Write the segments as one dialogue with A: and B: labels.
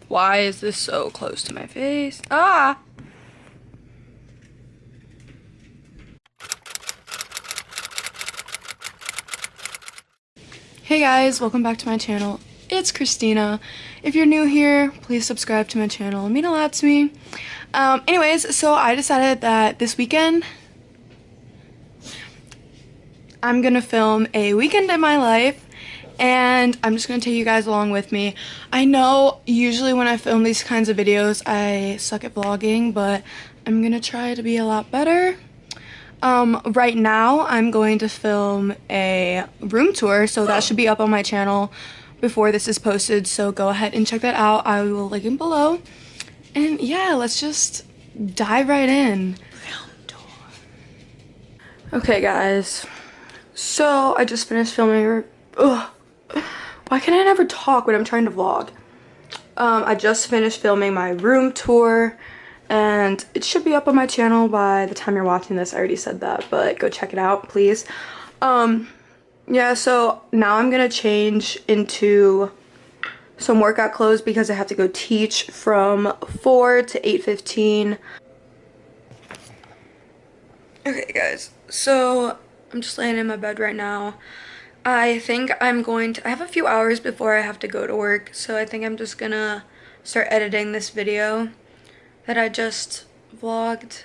A: Why is this so close to my face? Ah! Hey guys, welcome back to my channel. It's Christina. If you're new here, please subscribe to my channel. It means a lot to me. Anyways, so I decided that this weekend I'm gonna film a weekend in my life, and I'm just gonna take you guys along with me. I know usually when I film these kinds of videos I suck at vlogging, but I'm gonna try to be a lot better. Right now I'm going to film a room tour, so that should be up on my channel before this is posted, so go ahead and check that out. I will link it below. And yeah, let's just dive right in. Room tour. Okay guys, so I just finished filming. Ugh. Why can I never talk when I'm trying to vlog? I just finished filming my room tour, and it should be up on my channel by the time you're watching this. I already said that, but go check it out, please. Yeah, so now I'm gonna change into some workout clothes because I have to go teach from 4 to 8:15. Okay guys, so I'm just laying in my bed right now. I think I have a few hours before I have to go to work, so I think I'm just gonna start editing this video that I just vlogged,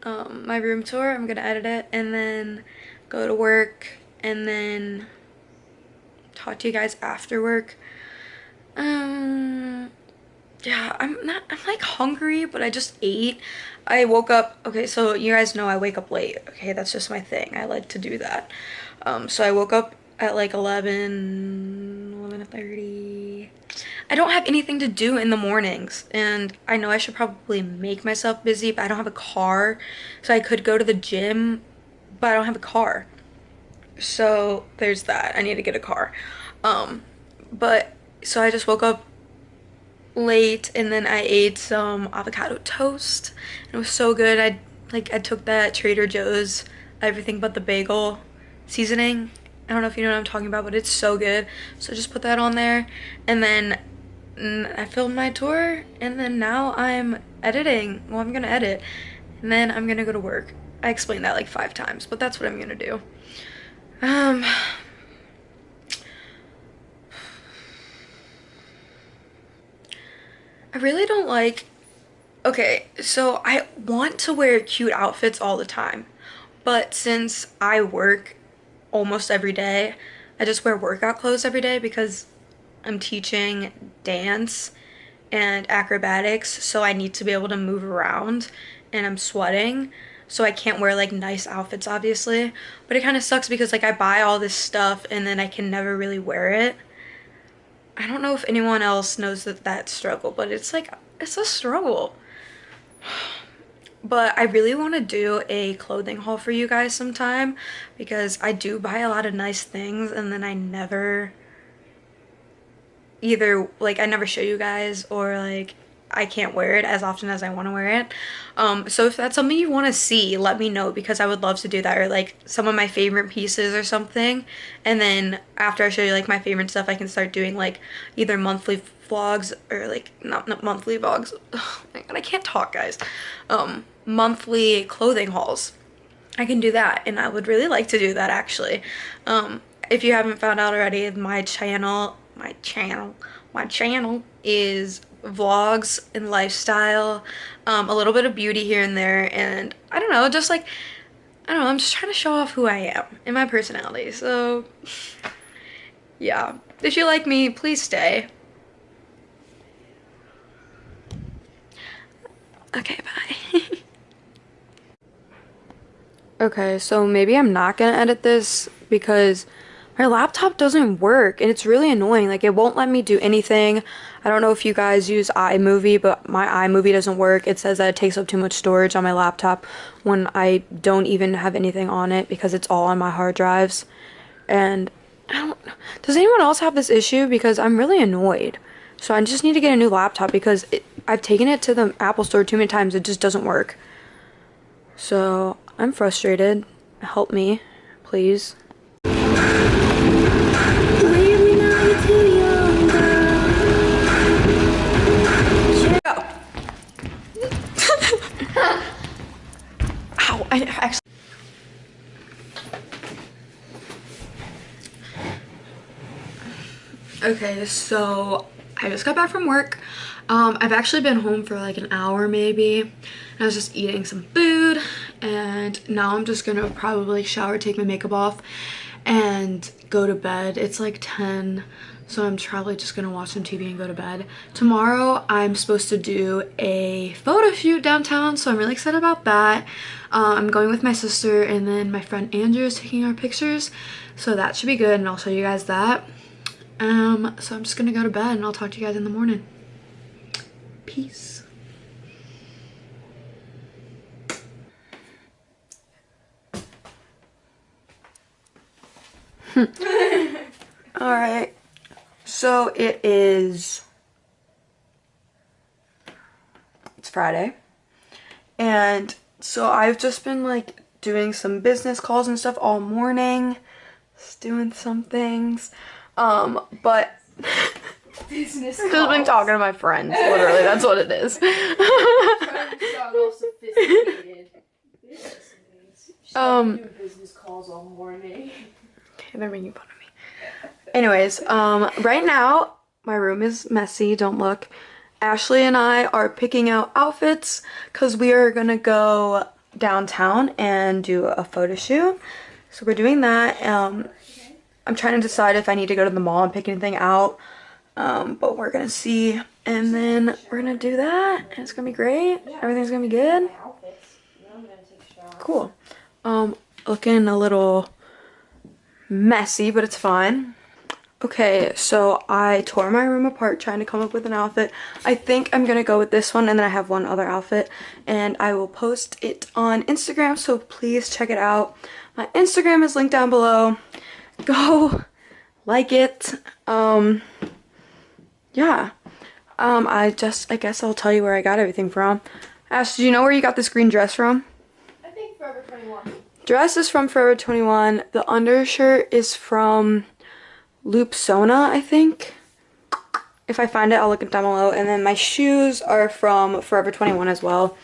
A: my room tour. I'm gonna edit it and then go to work and then talk to you guys after work. Yeah, I'm like hungry, but I just ate. I woke up, okay, so you guys know I wake up late, okay? That's just my thing. I like to do that. So I woke up at like 11:30. I don't have anything to do in the mornings, and I know I should probably make myself busy, but I don't have a car, so I could go to the gym, but I don't have a car. So there's that. I need to get a car. But so I just woke up late, and then I ate some avocado toast. It was so good. I took that Trader Joe's everything but the bagel seasoning. I don't know if you know what I'm talking about, but it's so good. So just put that on there, and then I filmed my tour, and then now I'm editing. Well, I'm gonna edit, and then I'm gonna go to work. I explained that like 5 times, but that's what I'm gonna do. I really don't like, okay, so I want to wear cute outfits all the time, but since I work almost every day, I just wear workout clothes every day because I'm teaching dance and acrobatics, so I need to be able to move around, and I'm sweating, so I can't wear like nice outfits obviously. But it kind of sucks because like I buy all this stuff and then I can never really wear it. I don't know if anyone else knows that struggle, but it's like, it's a struggle. But I really want to do a clothing haul for you guys sometime because I do buy a lot of nice things and then I never I never show you guys, or like I can't wear it as often as I want to wear it. So if that's something you want to see, let me know because I would love to do that, or like some of my favorite pieces or something. And then after I show you like my favorite stuff, I can start doing like either monthly vlogs or like not monthly vlogs. Oh my god, I can't talk, guys. Monthly clothing hauls. I can do that, and I would really like to do that actually. If you haven't found out already, my channel is vlogs and lifestyle, a little bit of beauty here and there, and I don't know, just like, I don't know, I'm just trying to show off who I am and my personality. So yeah, if you like me, please stay. Okay, bye. Okay, so maybe I'm not gonna edit this because my laptop doesn't work and it's really annoying. Like, it won't let me do anything. I don't know if you guys use iMovie, but my iMovie doesn't work. It says that it takes up too much storage on my laptop when I don't even have anything on it because it's all on my hard drives. And I don't, does anyone else have this issue? Because I'm really annoyed. So I just need to get a new laptop because I've taken it to the Apple store too many times. It just doesn't work. So I'm frustrated. Help me, please. Okay, so I just got back from work. I've actually been home for like an hour maybe. I was just eating some food, and now I'm just gonna probably shower, take my makeup off, and go to bed. It's like 10, so I'm probably just gonna watch some TV and go to bed. Tomorrow I'm supposed to do a photo shoot downtown, so I'm really excited about that. I'm going with my sister, and then my friend Andrew is taking our pictures, so that should be good, and I'll show you guys that. So I'm just gonna go to bed, and I'll talk to you guys in the morning. Peace. All right, so it's Friday, and so I've just been like doing some business calls and stuff all morning, just doing some things, but business calls. Just been talking to my friends, literally, that's what it is.
B: Business calls all morning.
A: Okay, they're making fun of me. Anyways, right now my room is messy, don't look. Ashley and I are picking out outfits because we are gonna go downtown and do a photo shoot. So we're doing that. I'm trying to decide if I need to go to the mall and pick anything out, but we're gonna see, and then we're gonna do that, and it's gonna be great. Everything's gonna be good. Cool. Looking a little messy, but it's fine. Okay, so I tore my room apart trying to come up with an outfit. I think I'm gonna go with this one, and then I have one other outfit, and I will post it on Instagram, so please check it out. My Instagram is linked down below. Go like it. Yeah. I guess I'll tell you where I got everything from. Ash, do you know where you got this green dress from?
B: I think Forever 21.
A: Dress is from Forever 21. The undershirt is from Loopsona, I think. If I find it, I'll look it down below. And then my shoes are from Forever 21 as well.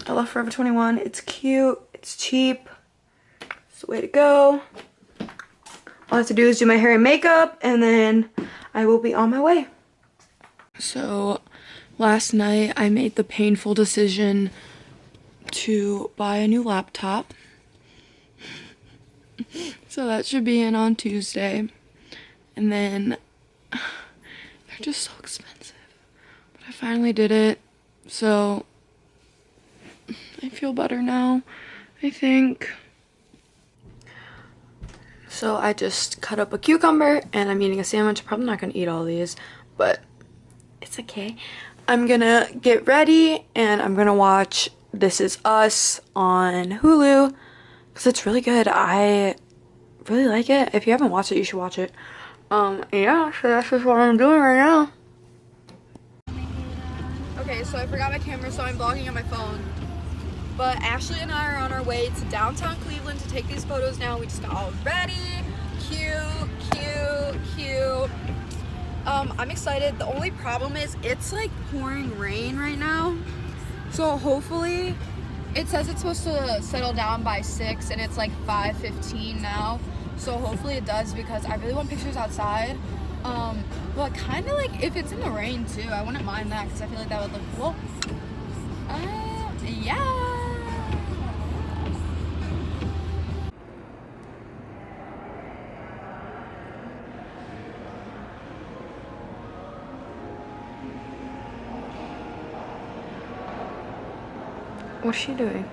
A: I love Forever 21. It's cute. It's cheap. It's the way to go. All I have to do is do my hair and makeup, and then I will be on my way. So last night I made the painful decision to buy a new laptop. So that should be in on Tuesday. And then they're just so expensive. But I finally did it. So I feel better now, I think. So I just cut up a cucumber and I'm eating a sandwich. I'm probably not gonna eat all these, but it's okay. I'm gonna get ready and I'm gonna watch This Is Us on Hulu because it's really good. I really like it. If you haven't watched it, you should watch it. Yeah, so that's just what I'm doing right now. Okay, so I forgot my camera, so I'm vlogging on my phone. But Ashley and I are on our way to downtown Cleveland to take these photos now. We just got all ready. Cute, cute, cute. I'm excited. The only problem is it's like pouring rain right now. So hopefully, it says it's supposed to settle down by 6 and it's like 5:15 now. So hopefully it does because I really want pictures outside. But kind of like if it's in the rain too, I wouldn't mind that because I feel like that would look cool. Yeah. What's she doing?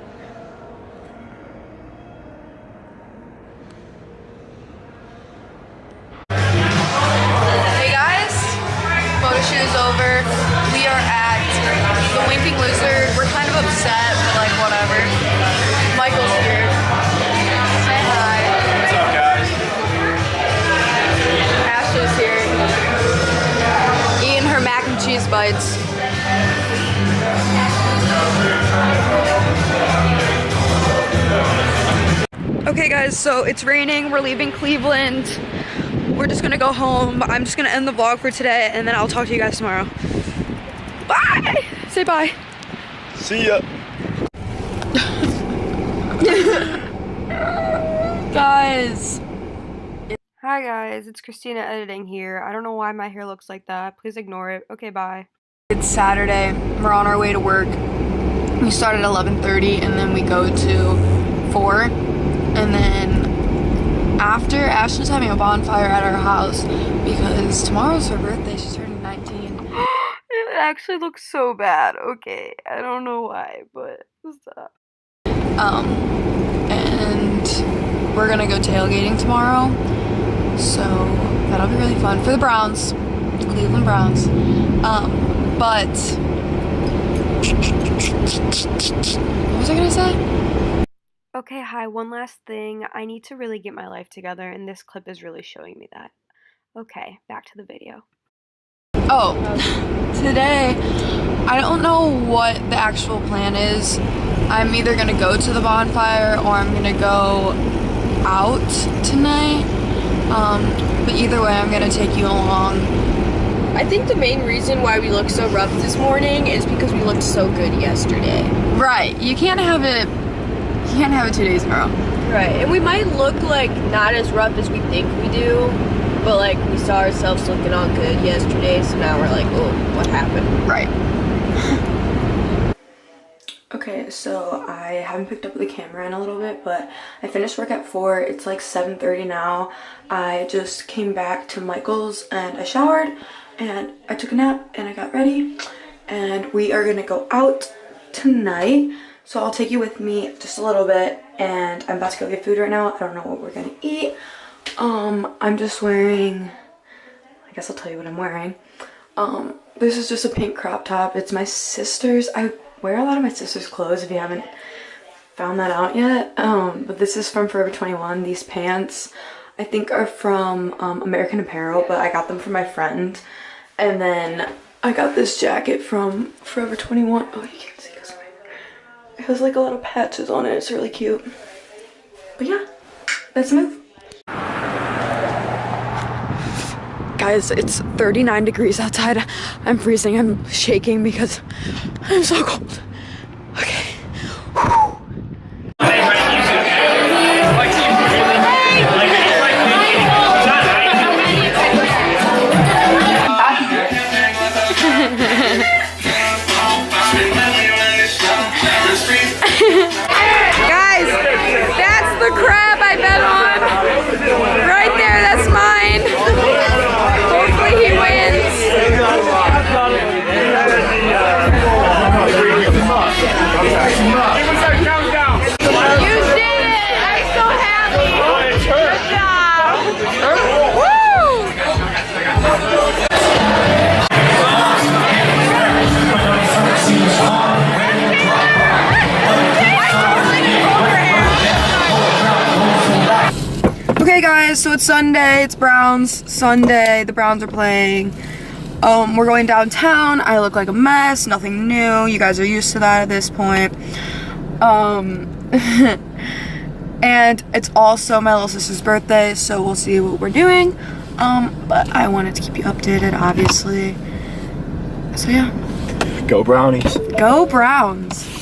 A: Hey guys, photo shoot is over. We are at the Winking Lizard. We're kind of upset, but like whatever. Michael's here. Say hi.
C: What's up, guys?
A: Ashley's here. Eating her mac and cheese bites. Okay guys, so it's raining. We're leaving Cleveland. We're just gonna go home. I'm just gonna end the vlog for today and then I'll talk to you guys tomorrow. Bye! Say bye.
C: See ya.
A: Guys.
D: Hi guys, it's Christina editing here. I don't know why my hair looks like that. Please ignore it. Okay, bye.
A: It's Saturday. We're on our way to work. We start at 11:30 and then we go to 4. And then after, Ashley's having a bonfire at our house because tomorrow's her birthday. She's turning 19.
D: It actually looks so bad. Okay, I don't know why, but stop.
A: And we're gonna go tailgating tomorrow. So that'll be really fun for the Browns, Cleveland Browns. But what was I gonna say?
D: Okay, hi, one last thing. I need to really get my life together, and this clip is really showing me that. Okay, back to the video.
A: Oh, today, I don't know what the actual plan is. I'm either gonna go to the bonfire or I'm gonna go out tonight. But either way, I'm gonna take you along.
B: I think the main reason why we look so rough this morning is because we looked so good yesterday.
A: Right, you can't have it 2 days in a row.
B: Right, and we might look like not as rough as we think we do, but like we saw ourselves looking all good yesterday, so now we're like, oh, what happened?
A: Right. Okay, so I haven't picked up the camera in a little bit, but I finished work at 4. It's like 7:30 now. I just came back to Michael's and I showered and I took a nap and I got ready and we are gonna go out tonight. So I'll take you with me just a little bit and I'm about to go get food right now. I don't know what we're gonna eat. I'm just wearing, I guess I'll tell you what I'm wearing. This is just a pink crop top. It's my sister's. I wear a lot of my sister's clothes if you haven't found that out yet. But this is from Forever 21. These pants I think are from American Apparel, but I got them from my friend. And then I got this jacket from Forever 21. Oh, you can't see this. It has like a lot of patches on it. It's really cute. But yeah, let's move. Guys, it's 39 degrees outside. I'm freezing. I'm shaking because I'm so cold. Okay. Whew.
D: Guys, that's the crab I bet on. Right there, that's mine. Hopefully he wins. You did it! I'm so happy. Good job. Woo! Okay guys, so it's Sunday, it's Browns Sunday, the Browns are playing. We're going downtown. I look like a mess, nothing new. You guys are used to that at this point. And it's also my little sister's birthday, so we'll see what we're doing. But I wanted to keep you updated, obviously. So yeah.
C: Go Brownies.
A: Go Browns.